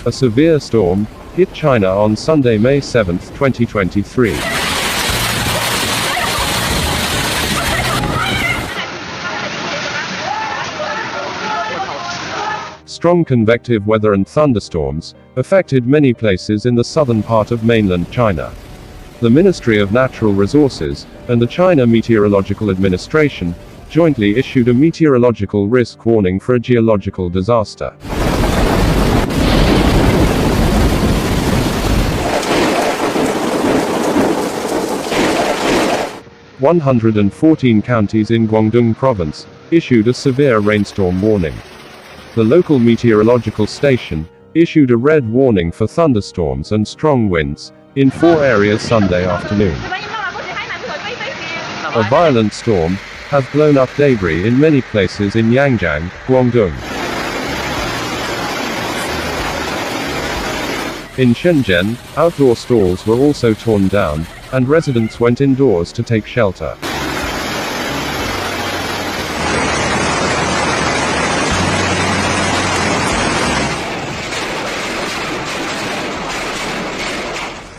A severe storm hit China on Sunday, May 7, 2023. Strong convective weather and thunderstorms affected many places in the southern part of mainland China. The Ministry of Natural Resources and the China Meteorological Administration jointly issued a meteorological risk warning for a geological disaster. 114 counties in Guangdong province issued a severe rainstorm warning. The local meteorological station issued a red warning for thunderstorms and strong winds in 4 areas Sunday afternoon. A violent storm has blown up debris in many places in Yangjiang, Guangdong. In Shenzhen, outdoor stalls were also torn down, and residents went indoors to take shelter.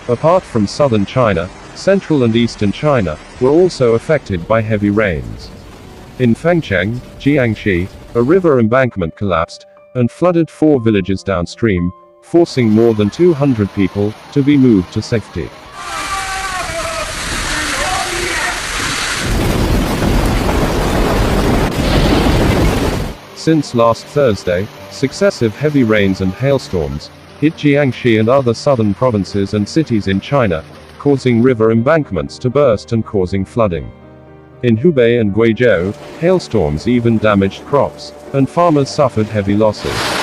Apart from southern China, central and eastern China were also affected by heavy rains. In Fengcheng, Jiangxi, a river embankment collapsed and flooded 4 villages downstream, forcing more than 200 people to be moved to safety. Since last Thursday, successive heavy rains and hailstorms hit Jiangxi and other southern provinces and cities in China, causing river embankments to burst and causing flooding. In Hubei and Guizhou, hailstorms even damaged crops, and farmers suffered heavy losses.